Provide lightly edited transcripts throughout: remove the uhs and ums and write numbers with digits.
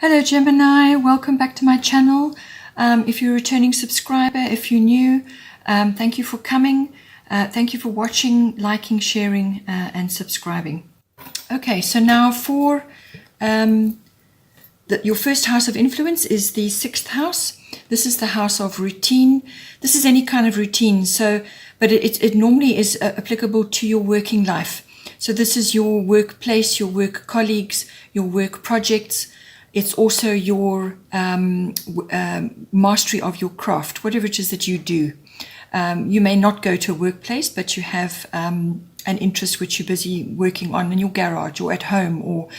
Hello Gemini, welcome back to my channel. If you're a returning subscriber, if you're new, thank you for coming. Thank you for watching, liking, sharing, and subscribing. Okay, so now for your first house of influence is the 6th house. This is the house of routine. This is any kind of routine, but it normally is applicable to your working life. So this is your workplace, your work colleagues, your work projects. It's also your mastery of your craft, whatever it is that you do. You may not go to a workplace, but you have an interest which you're busy working on in your garage or at home, or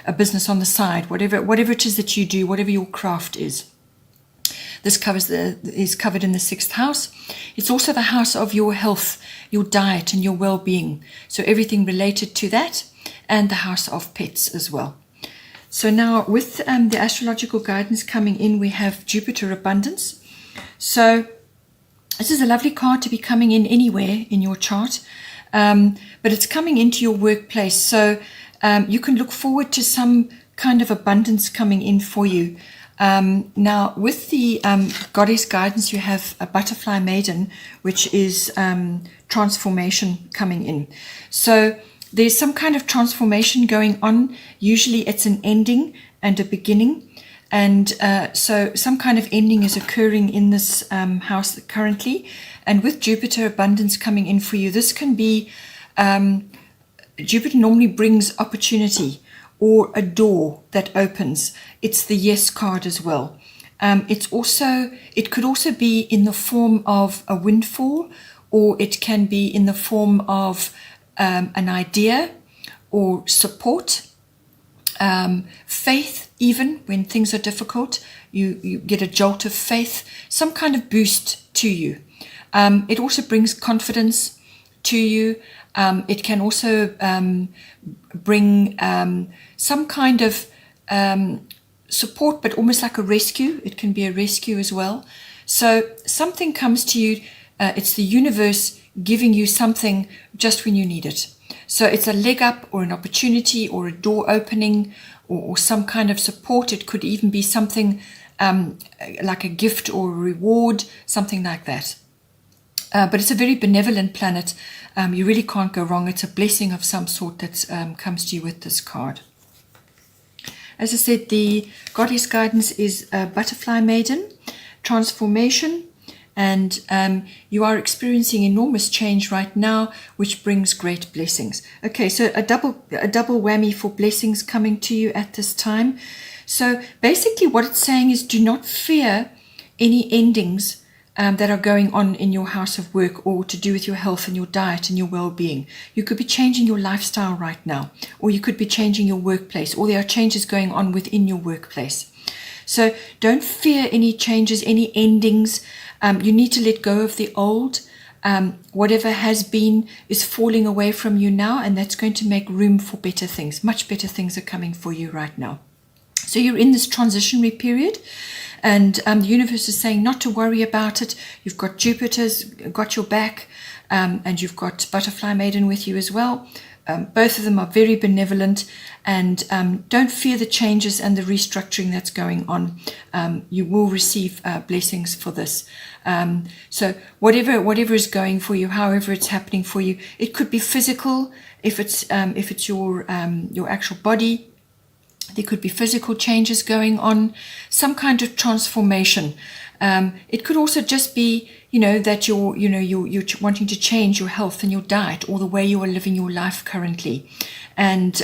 a business on the side, whatever it is that you do, whatever your craft is. This is covered in the 6th house. It's also the house of your health, your diet, and your well-being. So everything related to that, and the house of pets as well. So now with the astrological guidance coming in, we have Jupiter abundance. So this is a lovely card to be coming in anywhere in your chart, but it's coming into your workplace. So you can look forward to some kind of abundance coming in for you. Now with the goddess guidance, you have a butterfly maiden, which is transformation coming in. So there's some kind of transformation going on. Usually it's an ending and a beginning. And so some kind of ending is occurring in this house currently. And with Jupiter abundance coming in for you, this can be, Jupiter normally brings opportunity or a door that opens. It's the yes card as well. It could also be in the form of a windfall, or it can be in the form of an idea or support, faith. Even when things are difficult, you get a jolt of faith, some kind of boost to you. It also brings confidence to you. It can also bring some kind of support, but almost like a rescue. It can be a rescue as well. So something comes to you. It's the universe giving you something just when you need it. So it's a leg up or an opportunity or a door opening or some kind of support. It could even be something like a gift or a reward, something like that. But it's a very benevolent planet. You really can't go wrong. It's a blessing of some sort that comes to you with this card. As I said, the goddess guidance is butterfly maiden, transformation, and you are experiencing enormous change right now, which brings great blessings. Okay, so a double whammy for blessings coming to you at this time. So basically what it's saying is, do not fear any endings that are going on in your house of work, or to do with your health and your diet and your well-being. You could be changing your lifestyle right now, or you could be changing your workplace, or there are changes going on within your workplace. So don't fear any changes, any endings. You need to let go of the old. Whatever has been is falling away from you now, and that's going to make room for better things. Much better things are coming for you right now. So you're in this transitionary period, and the universe is saying not to worry about it. You've got Jupiter's got your back, and you've got Butterfly Maiden with you as well. Both of them are very benevolent, and don't fear the changes and the restructuring that's going on. You will receive blessings for this. So whatever is going for you, however it's happening for you, it could be physical. If it's your actual body, there could be physical changes going on, some kind of transformation. It could also just be, that you're wanting to change your health and your diet, or the way you are living your life currently. And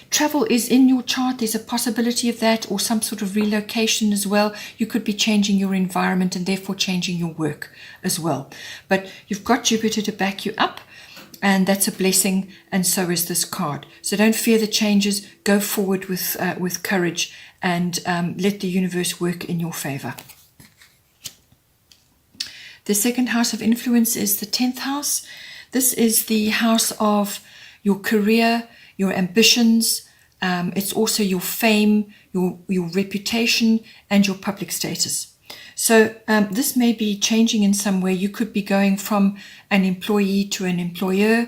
travel is in your chart. There's a possibility of that, or some sort of relocation as well. You could be changing your environment and therefore changing your work as well. But you've got Jupiter to back you up, and that's a blessing, and so is this card. So don't fear the changes. Go forward with courage, and let the universe work in your favor. The 2nd house of influence is the 10th house. This is the house of your career, your ambitions. It's also your fame, your reputation, and your public status. So this may be changing in some way. You could be going from an employee to an employer,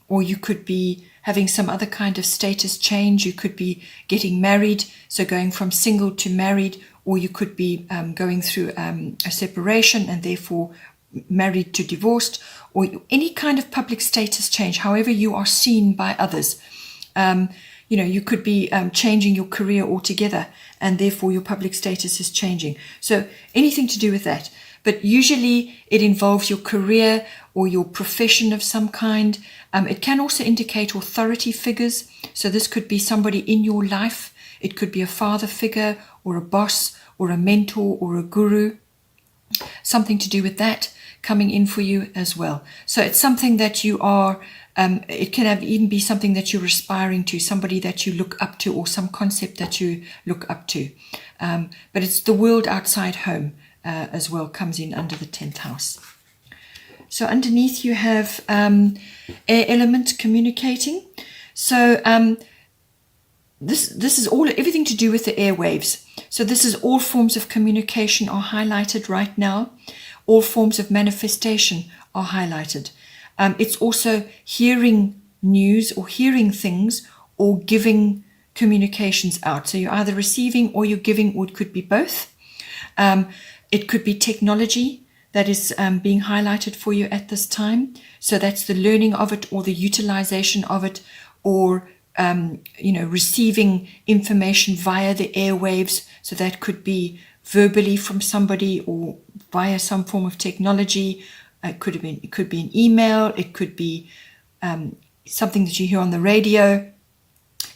or you could be having some other kind of status change. You could be getting married, so going from single to married, or you could be going through a separation and therefore married to divorced, or any kind of public status change, however you are seen by others. You could be changing your career altogether, and therefore your public status is changing. So anything to do with that. But usually it involves your career or your profession of some kind. It can also indicate authority figures. So this could be somebody in your life. It could be a father figure or a boss or a mentor or a guru. Something to do with that coming in for you as well. So it's something that you are, it can even be something that you're aspiring to, somebody that you look up to, or some concept that you look up to. But it's the world outside home as well comes in under the 10th house. So underneath you have air element communicating. So this is everything to do with the airwaves. So this is all forms of communication are highlighted right now. All forms of manifestation are highlighted. It's also hearing news or hearing things or giving communications out. So you're either receiving or you're giving, or it could be both. It could be technology that is being highlighted for you at this time. So that's the learning of it or the utilization of it, or receiving information via the airwaves. So that could be verbally from somebody or via some form of technology. It could be an email. It could be something that you hear on the radio.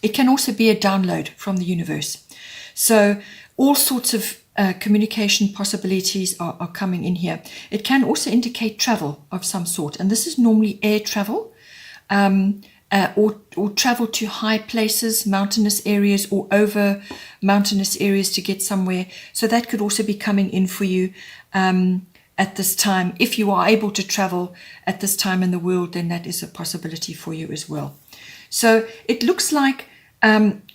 It can also be a download from the universe. So all sorts of communication possibilities are coming in here. It can also indicate travel of some sort, and this is normally air travel, or travel to high places, mountainous areas, or over mountainous areas to get somewhere. So that could also be coming in for you at this time. If you are able to travel at this time in the world, then that is a possibility for you as well. So it looks like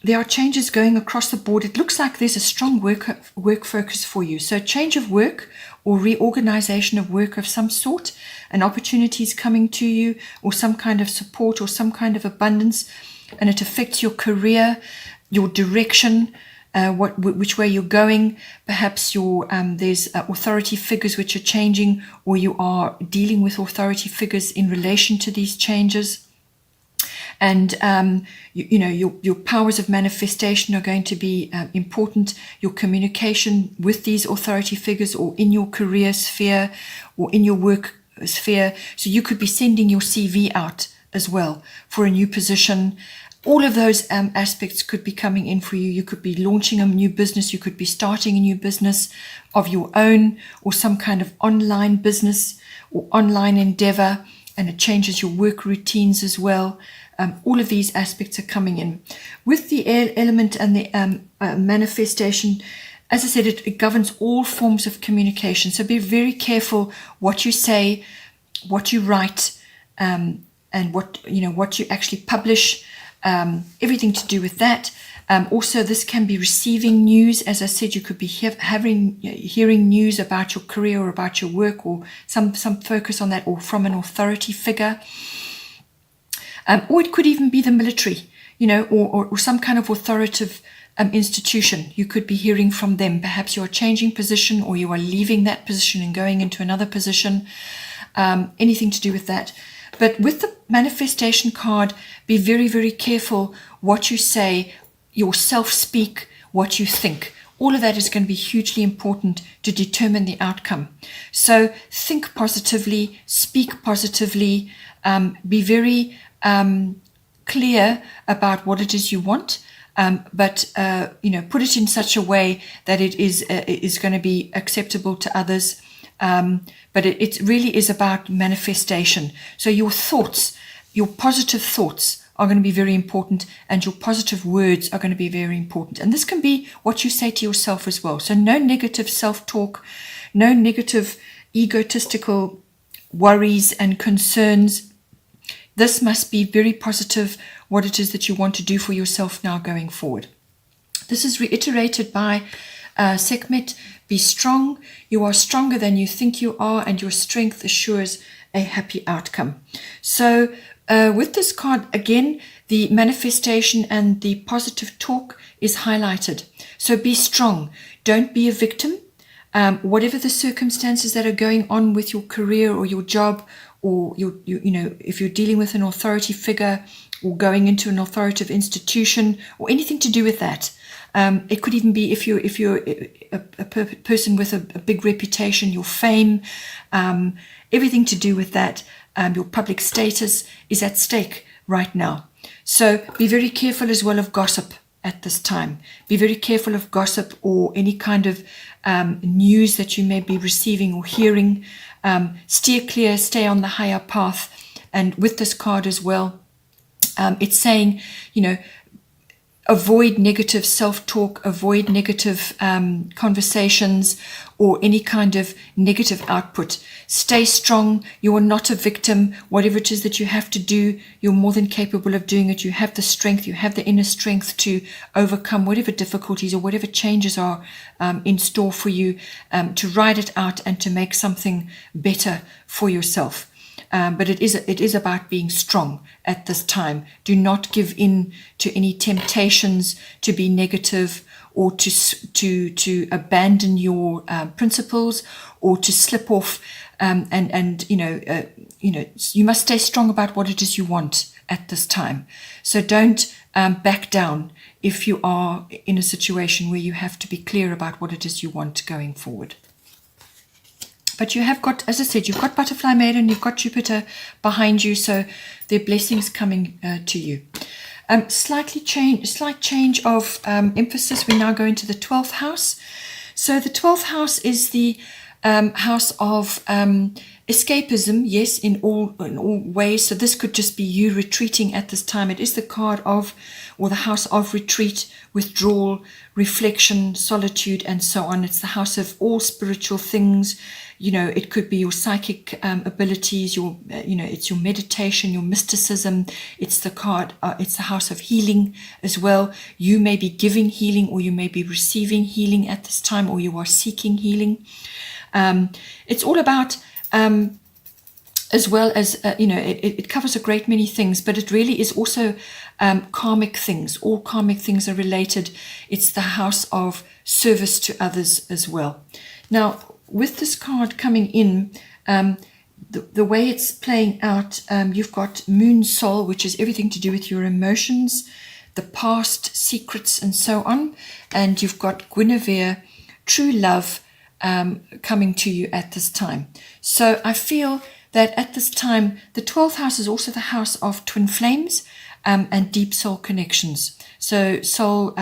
there are changes going across the board. It looks like there's a strong work focus for you. So change of work or reorganization of work of some sort, an opportunity is coming to you, or some kind of support or some kind of abundance, and it affects your career, your direction, which way you're going. Perhaps there's authority figures which are changing, or you are dealing with authority figures in relation to these changes. And your powers of manifestation are going to be important. Your communication with these authority figures, or in your career sphere, or in your work sphere. So you could be sending your CV out as well for a new position. All of those aspects could be coming in for you. You could be launching a new business. You could be starting a new business of your own, or some kind of online business or online endeavor, and it changes your work routines as well. All of these aspects are coming in. With the air element and the manifestation, as I said, it governs all forms of communication. So be very careful what you say, what you write, and what you actually publish. Everything to do with that. Also, this can be receiving news. As I said, you could be hearing news about your career or about your work, or some focus on that, or from an authority figure. Or it could even be the military, or some kind of authoritative institution. You could be hearing from them. Perhaps you are changing position, or you are leaving that position and going into another position. Anything to do with that. But with the manifestation card, be very, very careful what you say, your self-speak, what you think. All of that is going to be hugely important to determine the outcome. So think positively, speak positively, be very clear about what it is you want, but put it in such a way that it is going to be acceptable to others. But it really is about manifestation. So your thoughts, your positive thoughts are going to be very important, and your positive words are going to be very important. And this can be what you say to yourself as well. So no negative self-talk, no negative egotistical worries and concerns. This must be very positive, what it is that you want to do for yourself now going forward. This is reiterated by Sekhmet. Be strong. You are stronger than you think you are, and your strength assures a happy outcome. So With this card, again, the manifestation and the positive talk is highlighted. So be strong. Don't be a victim. Whatever the circumstances that are going on with your career or your job, or if you're dealing with an authority figure or going into an authoritative institution or anything to do with that. It could even be if you're a person with a big reputation, your fame, everything to do with that, your public status is at stake right now. So be very careful as well of gossip at this time. Be very careful of gossip or any kind of news that you may be receiving or hearing. Steer clear, stay on the higher path. And with this card as well, it's saying, avoid negative self-talk, avoid negative conversations or any kind of negative output. Stay strong. You are not a victim. Whatever it is that you have to do, you're more than capable of doing it. You have the strength, you have the inner strength to overcome whatever difficulties or whatever changes are in store for you, to ride it out and to make something better for yourself. But it is about being strong at this time. Do not give in to any temptations to be negative or to abandon your principles or to slip off. You must stay strong about what it is you want at this time. So don't back down if you are in a situation where you have to be clear about what it is you want going forward. But you have got, as I said, you've got Butterfly Maiden, you've got Jupiter behind you, so there are blessings coming to you. Slight change of emphasis. We now go into the 12th house. So the 12th house is the house of escapism, yes, in all ways. So this could just be you retreating at this time. It is the card of, or the house of retreat, withdrawal, reflection, solitude, and so on. It's the house of all spiritual things. It could be your psychic abilities, it's your meditation, your mysticism. It's the card, it's the house of healing as well. You may be giving healing or you may be receiving healing at this time, or you are seeking healing. It's all about, as well as, it covers a great many things, but it really is also karmic things. All karmic things are related. It's the house of service to others as well. Now, with this card coming in, the way it's playing out, you've got Moon Soul, which is everything to do with your emotions, the past, secrets, and so on. And you've got Guinevere, True Love, coming to you at this time. So I feel that at this time, the 12th house is also the house of twin flames and deep soul connections. So soul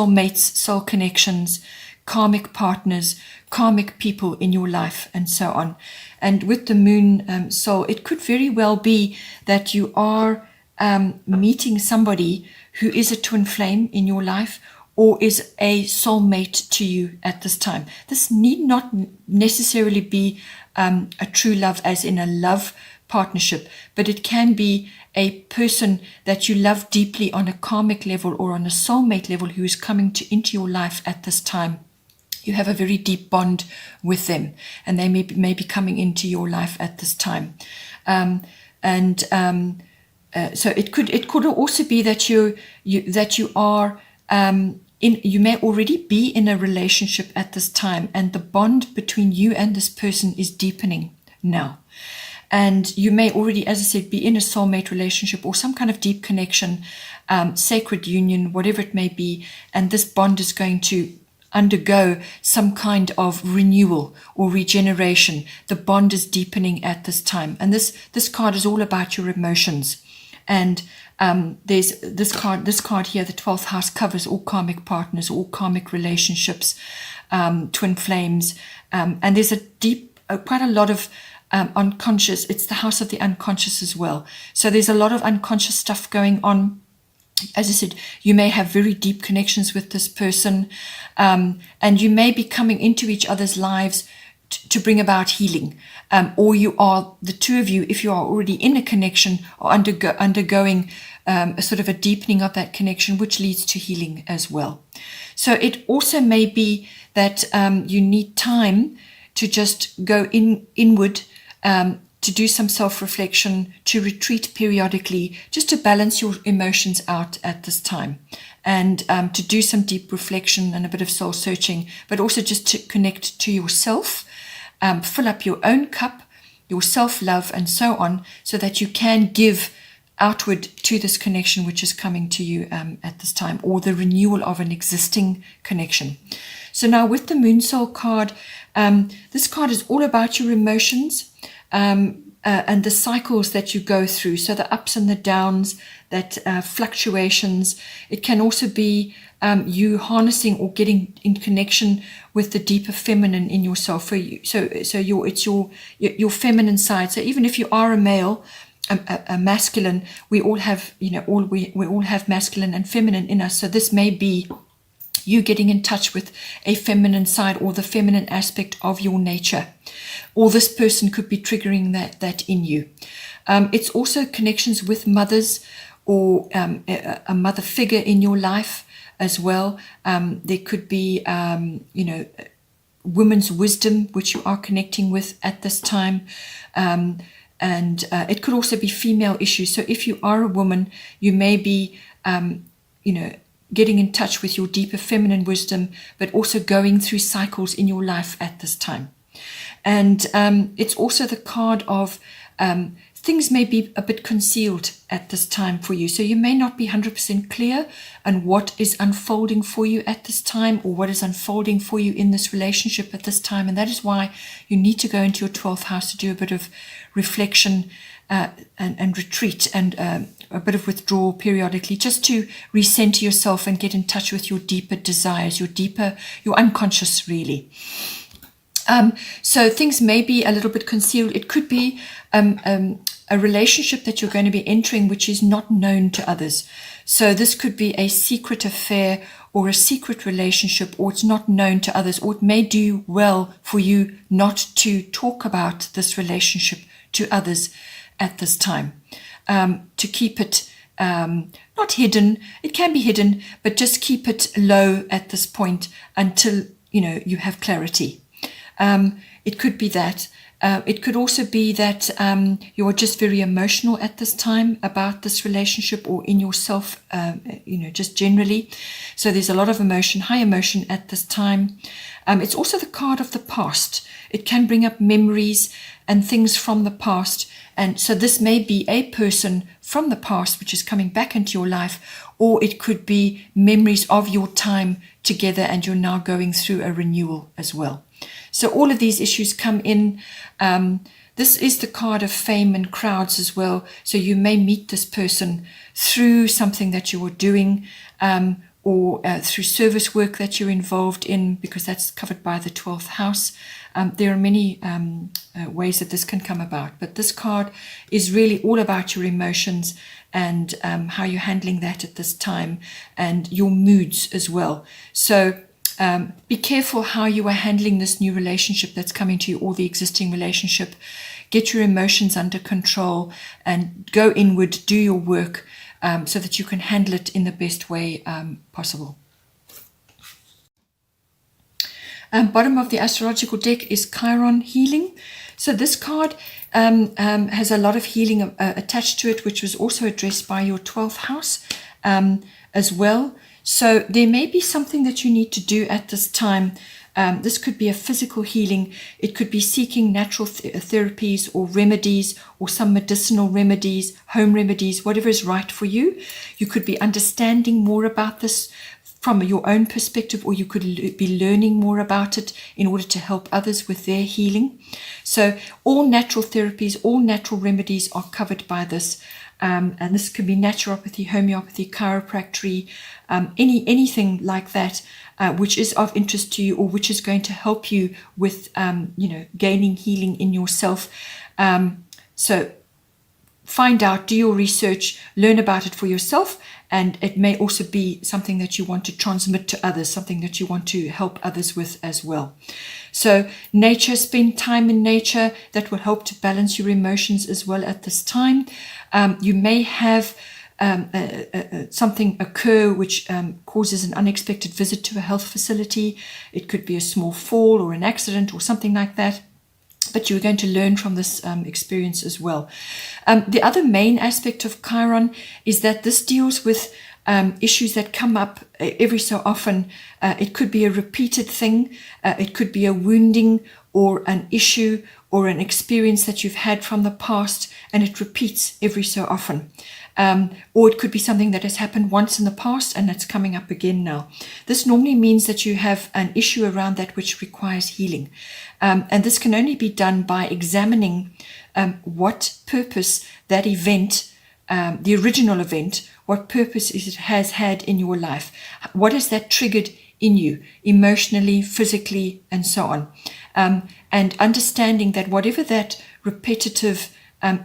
mates, soul connections, karmic partners, karmic people in your life, and so on. And with the moon soul, it could very well be that you are meeting somebody who is a twin flame in your life or is a soulmate to you at this time. This need not necessarily be a true love as in a love partnership, but it can be a person that you love deeply on a karmic level or on a soulmate level who is coming into your life at this time. You have a very deep bond with them, and they may be coming into your life at this time. So it could also be that you are you may already be in a relationship at this time, and the bond between you and this person is deepening now. And you may already, as I said, be in a soulmate relationship or some kind of deep connection, sacred union, whatever it may be, and this bond is going to undergo some kind of renewal or regeneration. The bond is deepening at this time, and this card is all about your emotions. And there's this card here, the 12th house, covers all karmic partners, all karmic relationships, twin flames, and there's quite a lot of unconscious. It's the house of the unconscious as well. So there's a lot of unconscious stuff going on. As I said, you may have very deep connections with this person, and you may be coming into each other's lives to bring about healing, or you are, the two of you, if you are already in a connection, are undergoing a sort of a deepening of that connection, which leads to healing as well. So it also may be that you need time to just go inward, to to do some self-reflection, to retreat periodically, just to balance your emotions out at this time, and to do some deep reflection and a bit of soul searching, but also just to connect to yourself, fill up your own cup, your self-love and so on, so that you can give outward to this connection which is coming to you at this time, or the renewal of an existing connection. So now with the Moon Soul card, this card is all about your emotions and the cycles that you go through. So the ups and the downs, that fluctuations. It can also be you harnessing or getting in connection with the deeper feminine in yourself. For you, it's your feminine side. So even if you are a male, a masculine, we all have, we all have masculine and feminine in us. So this may be you getting in touch with a feminine side or the feminine aspect of your nature, or this person could be triggering that in you. It's also connections with mothers, or a mother figure in your life as well. There could be women's wisdom which you are connecting with at this time. And it could also be female issues. So if you are a woman, you may be, getting in touch with your deeper feminine wisdom, but also going through cycles in your life at this time. And it's also the card of things may be a bit concealed at this time for you. So you may not be 100% clear on what is unfolding for you at this time, or what is unfolding for you in this relationship at this time. And that is why you need to go into your 12th house to do a bit of reflection and retreat, and a bit of withdrawal periodically, just to recenter yourself and get in touch with your deeper desires, your unconscious really. So things may be a little bit concealed. It could be a relationship that you're going to be entering which is not known to others. So this could be a secret affair or a secret relationship, or it's not known to others, or it may do well for you not to talk about this relationship to others at this time. To keep it not hidden, it can be hidden, but just keep it low at this point until you have clarity. It could be that. It could also be that you are just very emotional at this time about this relationship, or in yourself, just generally. So there's a lot of emotion, high emotion at this time. It's also the card of the past. It can bring up memories and things from the past. And so this may be a person from the past which is coming back into your life, or it could be memories of your time together and you're now going through a renewal as well. So all of these issues come in. This is the card of fame and crowds as well. So you may meet this person through something that you are doing, or through service work that you're involved in, because that's covered by the 12th house. There are many ways that this can come about, but this card is really all about your emotions and how you're handling that at this time, and your moods as well. So be careful how you are handling this new relationship that's coming to you, or the existing relationship. Get your emotions under control and go inward, do your work, so that you can handle it in the best way possible. Bottom of the astrological deck is Chiron healing. So this card has a lot of healing attached to it, which was also addressed by your 12th house as well. So there may be something that you need to do at this time. This could be a physical healing. It could be seeking natural therapies or remedies, or some medicinal remedies, home remedies, whatever is right for you. You could be understanding more about this from your own perspective, or you could be learning more about it in order to help others with their healing. So all natural therapies, all natural remedies are covered by this. And this can be naturopathy, homeopathy, chiropractic, anything like that, which is of interest to you, or which is going to help you with, gaining healing in yourself. So find out, do your research, learn about it for yourself, and it may also be something that you want to transmit to others, something that you want to help others with as well. So nature, spend time in nature. That will help to balance your emotions as well at this time. You may have something occur which causes an unexpected visit to a health facility. It could be a small fall or an accident or something like that. but you're going to learn from this experience as well. The other main aspect of Chiron is that this deals with issues that come up every so often. It could be a repeated thing, it could be a wounding or an issue or an experience that you've had from the past, and it repeats every so often. Or it could be something that has happened once in the past and that's coming up again now. This normally means that you have an issue around that which requires healing. And this can only be done by examining what purpose that event, the original event, what purpose it has had in your life. What has that triggered in you, emotionally, physically, and so on. And understanding that whatever that repetitive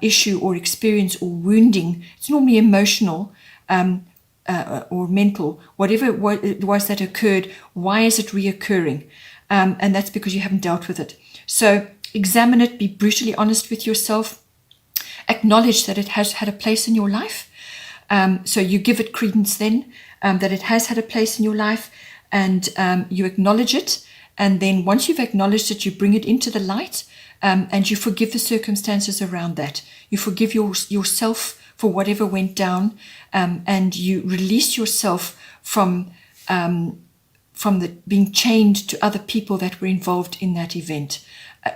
issue or experience or wounding, it's normally emotional or mental, whatever it was that occurred, why is it reoccurring? And that's because you haven't dealt with it. So examine it, be brutally honest with yourself, acknowledge that it has had a place in your life. So you give it credence then, that it has had a place in your life, and you acknowledge it. And then once you've acknowledged it, you bring it into the light, and you forgive the circumstances around that. You forgive yourself for whatever went down, and you release yourself from being chained to other people that were involved in that event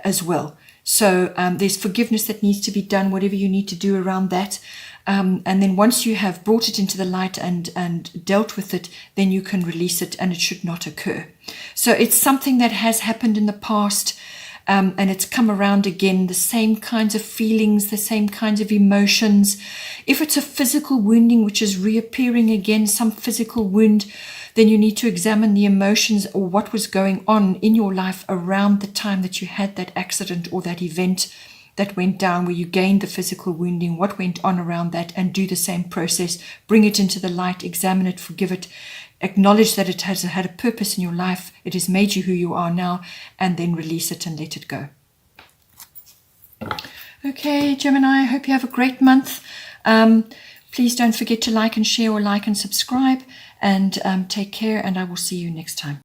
as well. So there's forgiveness that needs to be done, whatever you need to do around that. And then once you have brought it into the light and dealt with it, then you can release it, and it should not occur. So it's something that has happened in the past, and it's come around again, the same kinds of feelings, the same kinds of emotions. If it's a physical wounding which is reappearing again, some physical wound, then you need to examine the emotions or what was going on in your life around the time that you had that accident or that event that went down where you gained the physical wounding, what went on around that, and do the same process. Bring it into the light, examine it, forgive it, acknowledge that it has had a purpose in your life, it has made you who you are now, and then release it and let it go. Okay, Gemini, I hope you have a great month. Please don't forget to like and share, or like and subscribe, and take care, and I will see you next time.